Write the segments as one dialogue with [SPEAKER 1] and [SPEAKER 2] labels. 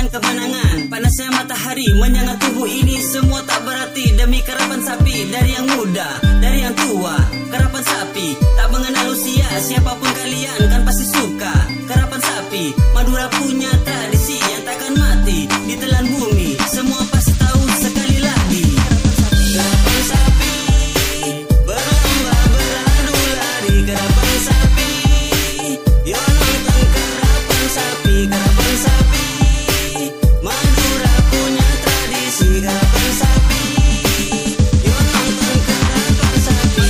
[SPEAKER 1] dan kemenangan. Panasnya matahari menyangat tubuh ini, semua tak berarti demi karapan sapi. Dari yang muda, dari yang tua, karapan sapi tak mengenal usia. Siapapun kalian kan pasti suka karapan sapi. Madura punya tradisi yang takkan mati ditelan bumi, semua pasti tahu sekali lagi. Karapan sapi berlomba beradu lari, karapan sapi. Yo nonton karapan sapi, karapan sapi. Madura punya tradisi karapan sapi. Yo nonton karapan sapi.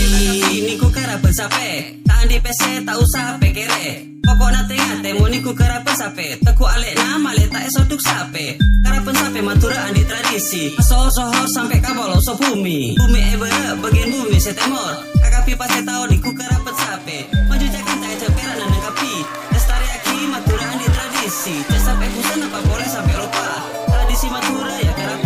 [SPEAKER 1] Ini ku karapan sapi, tak di PC tak usah pekere. Pokoknya tengah temu niku karapan sapi. Teku alek nama le tak esoduk sapi. Karapan sapi Madura andi tradisi. Sohor sampai kabalo so bumi. Bumi ebere bagian bumi setemor. Kakapi pasti tahu niku karapan sapi. Maju jakan tak ceperan dan kapi. Lestari aki Madura andi tradisi. Sampai pusat apa boleh sampai lupa. Tradisi Madura ya karapan